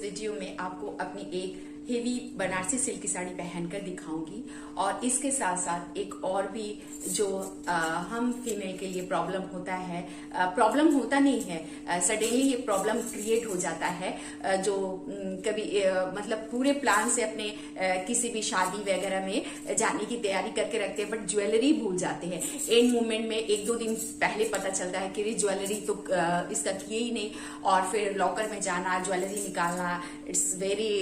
Video में आपको अपनी एक हेवी बनारसी सिल्क की साड़ी पहनकर दिखाऊंगी और इसके साथ साथ एक और भी जो हम फीमेल के लिए प्रॉब्लम होता है, प्रॉब्लम होता नहीं है, सडनली ये प्रॉब्लम क्रिएट हो जाता है। जो कभी मतलब पूरे प्लान से अपने किसी भी शादी वगैरह में जाने की तैयारी करके रखते हैं, बट ज्वेलरी भूल जाते हैं। एंड मोमेंट में एक दो दिन पहले पता चलता है कि ज्वेलरी तो इसका किए ही नहीं, और फिर लॉकर में जाना, ज्वेलरी निकालना, it's very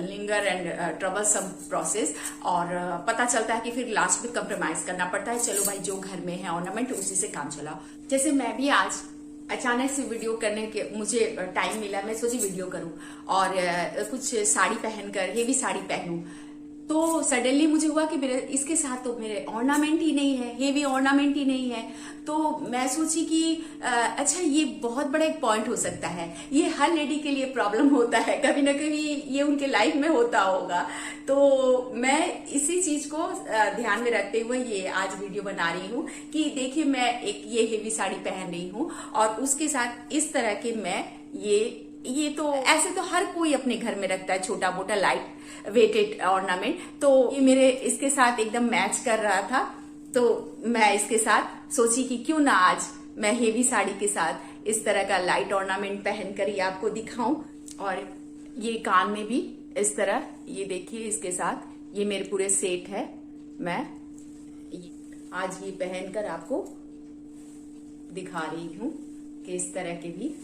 linger and troublesome process. और पता चलता है कि फिर लास्ट में कंप्रोमाइज करना पड़ता है। चलो भाई, जो घर में है ऑर्नामेंट उसी से काम चलाओ। जैसे मैं भी आज अचानक से वीडियो करने के मुझे टाइम मिला, मैं सोची वीडियो करूं और कुछ साड़ी पहनकर, हेवी साड़ी पहनूं, तो सडनली मुझे हुआ कि मेरे इसके साथ तो मेरे ऑर्नामेंट ही नहीं है, हेवी ऑर्नामेंट ही नहीं है। तो मैं सोची कि अच्छा, ये बहुत बड़ा एक पॉइंट हो सकता है। ये हर लेडी के लिए प्रॉब्लम होता है, कभी ना कभी ये उनके लाइफ में होता होगा। तो मैं इसी चीज को ध्यान में रखते हुए ये आज वीडियो बना रही हूँ कि देखिए, मैं एक ये हेवी साड़ी पहन रही हूँ और उसके साथ इस तरह के मैं ये तो ऐसे तो हर कोई अपने घर में रखता है छोटा मोटा लाइट वेटेड ऑर्नामेंट। तो ये मेरे इसके साथ एकदम मैच कर रहा था, तो मैं इसके साथ सोची कि क्यों ना आज मैं हेवी साड़ी के साथ इस तरह का लाइट ऑर्नामेंट पहनकर ये आपको दिखाऊं। और ये कान में भी इस तरह, ये देखिए, इसके साथ ये मेरे पूरे सेट है। मैं आज ये पहनकर आपको दिखा रही हूं कि इस तरह के भी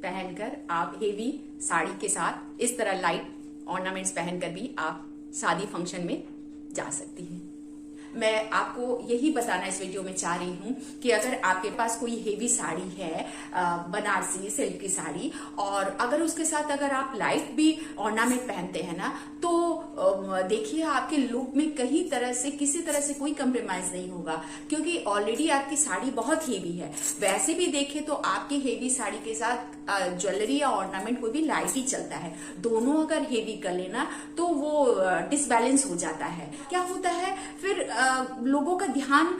पहनकर आप हेवी साड़ी के साथ इस तरह लाइट ऑर्नामेंट्स पहनकर भी आप शादी फंक्शन में जा सकती हैं। मैं आपको यही बताना इस वीडियो में चाह रही हूँ कि अगर आपके पास कोई हेवी साड़ी है, बनारसी सिल्क की साड़ी, और अगर उसके साथ अगर आप लाइट भी ऑर्नामेंट पहनते हैं ना, तो देखिए आपके लुक में कहीं तरह से, किसी तरह से कोई कंप्रोमाइज नहीं होगा, क्योंकि ऑलरेडी आपकी साड़ी बहुत हेवी है। वैसे भी देखें तो आपकी हेवी साड़ी के साथ ज्वेलरी या ऑर्नामेंट कोई भी लाइट ही चलता है। दोनों अगर हेवी कर लेना तो वो डिसबैलेंस हो जाता है। क्या होता है फिर लोगों का ध्यान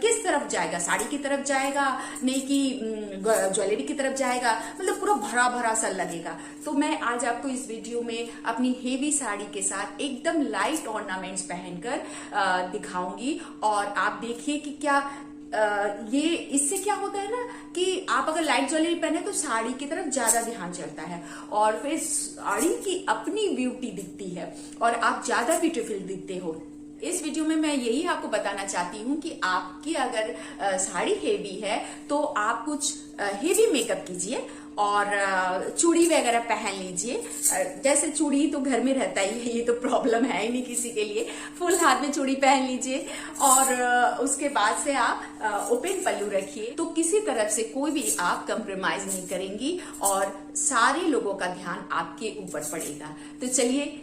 किस तरफ जाएगा? साड़ी की तरफ जाएगा, नहीं कि ज्वेलरी की तरफ जाएगा, मतलब पूरा भरा भरा सा लगेगा। तो मैं आज आपको इस वीडियो में अपनी हेवी साड़ी के साथ एकदम लाइट ऑर्नामेंट्स पहनकर दिखाऊंगी, और आप देखिए कि क्या ये इससे क्या होता है ना कि आप अगर लाइट ज्वेलरी पहने तो साड़ी की तरफ ज्यादा ध्यान चलता है, और फिर साड़ी की अपनी ब्यूटी दिखती है और आप ज्यादा ब्यूटीफुल दिखते हो। इस वीडियो में मैं यही आपको बताना चाहती हूँ कि आपकी अगर साड़ी हेवी है तो आप कुछ हेवी मेकअप कीजिए और चूड़ी वगैरह पहन लीजिए। जैसे चूड़ी तो घर में रहता ही है, ये तो प्रॉब्लम है ही नहीं किसी के लिए। फुल हाथ में चूड़ी पहन लीजिए और उसके बाद से आप ओपन पल्लू रखिए, तो किसी तरफ से कोई भी आप कंप्रोमाइज नहीं करेंगी और सारे लोगों का ध्यान आपके ऊपर पड़ेगा। तो चलिए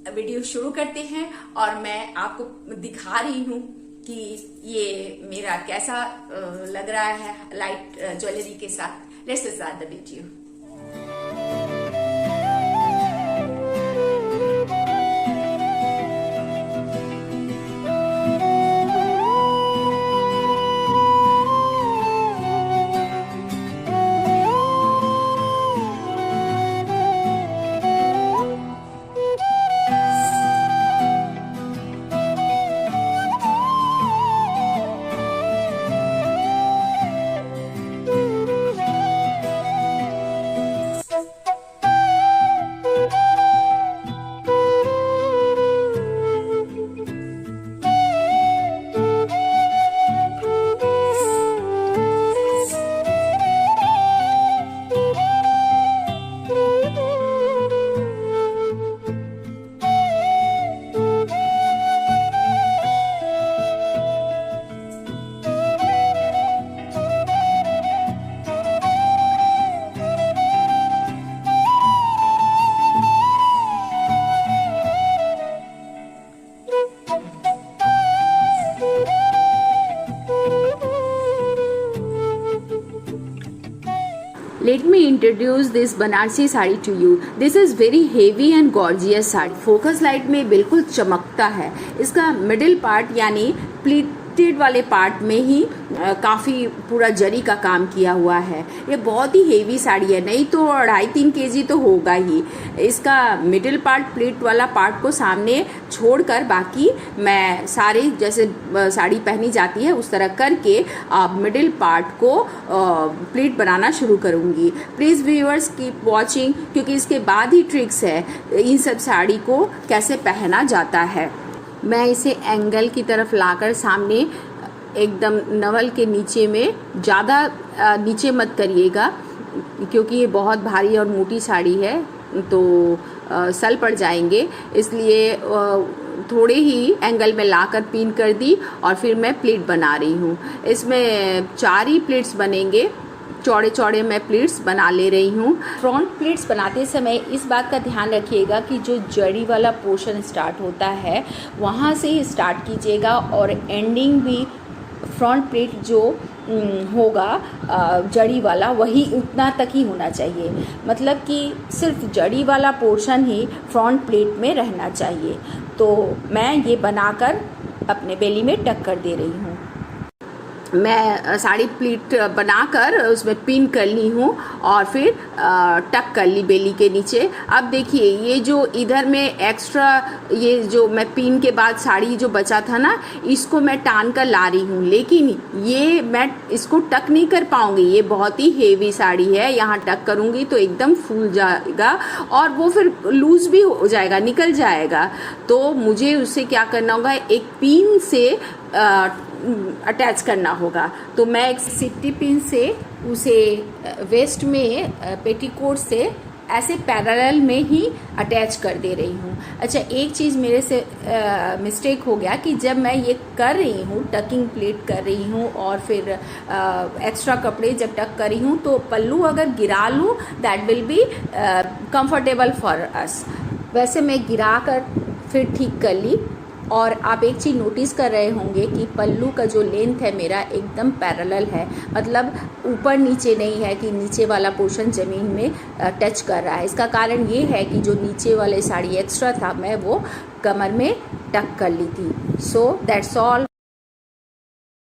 वीडियो शुरू करते हैं और मैं आपको दिखा रही हूँ कि ये मेरा कैसा लग रहा है लाइट ज्वेलरी के साथ। Let's start the video. Let me introduce this Banarasi sari to you. This is very heavy and gorgeous sari. Focus light में बिल्कुल चमकता है। इसका मिडिल पार्ट यानी प्लीटेड वाले पार्ट में ही काफ़ी पूरा जरी का काम किया हुआ है। ये बहुत ही हेवी साड़ी है, नहीं तो 2.5-3 kg तो होगा ही। इसका मिडिल पार्ट, प्लीट वाला पार्ट को सामने छोड़कर बाकी मैं सारे जैसे साड़ी पहनी जाती है उस तरह करके मिडिल पार्ट को प्लीट बनाना शुरू करूँगी। प्लीज़ व्यूअर्स कीप वॉचिंग, क्योंकि इसके बाद ही ट्रिक्स है इन सब साड़ी को कैसे पहना जाता है। मैं इसे एंगल की तरफ लाकर सामने एकदम नवल के नीचे में, ज़्यादा नीचे मत करिएगा क्योंकि ये बहुत भारी और मोटी साड़ी है तो सल पड़ जाएंगे, इसलिए थोड़े ही एंगल में लाकर पिन कर दी और फिर मैं प्लीट बना रही हूँ। इसमें 4 ही प्लीट्स बनेंगे, चौड़े चौड़े मैं प्लीट्स बना ले रही हूँ। फ्रंट प्लीट्स बनाते समय इस बात का ध्यान रखिएगा कि जो जड़ी वाला पोर्शन स्टार्ट होता है वहाँ से ही स्टार्ट कीजिएगा और एंडिंग भी फ्रंट प्लीट जो होगा जड़ी वाला वही उतना तक ही होना चाहिए, मतलब कि सिर्फ जड़ी वाला पोर्शन ही फ्रंट प्लीट में रहना चाहिए। तो मैं ये बनाकर अपने बेली में टक कर दे रही हूँ। मैं साड़ी प्लीट बनाकर उसमें पिन कर ली हूँ और फिर टक कर ली बेली के नीचे। अब देखिए ये जो इधर में एक्स्ट्रा ये जो मैं पिन के बाद साड़ी जो बचा था ना, इसको मैं टान कर ला रही हूँ, लेकिन ये मैं इसको टक नहीं कर पाऊँगी, ये बहुत ही हेवी साड़ी है। यहाँ टक करूँगी तो एकदम फूल जाएगा और वो फिर लूज़ भी हो जाएगा, निकल जाएगा। तो मुझे उससे क्या करना होगा, एक पिन से अटैच करना होगा। तो मैं एक सिट्टी पिन से उसे वेस्ट में पेटीकोट से ऐसे पैरेलल में ही अटैच कर दे रही हूँ। अच्छा, एक चीज़ मेरे से मिस्टेक हो गया कि जब मैं ये कर रही हूँ, टकिंग प्लीट कर रही हूँ और फिर एक्स्ट्रा कपड़े जब टक कर रही हूँ तो पल्लू अगर गिरा लूँ that will be comfortable for us. वैसे मैं गिरा कर फिर ठीक कर ली। और आप एक चीज़ नोटिस कर रहे होंगे कि पल्लू का जो लेंथ है मेरा एकदम पैरेलल है, मतलब ऊपर नीचे नहीं है कि नीचे वाला पोर्शन ज़मीन में टच कर रहा है। इसका कारण ये है कि जो नीचे वाले साड़ी एक्स्ट्रा था मैं वो कमर में टक कर ली थी। So that's all.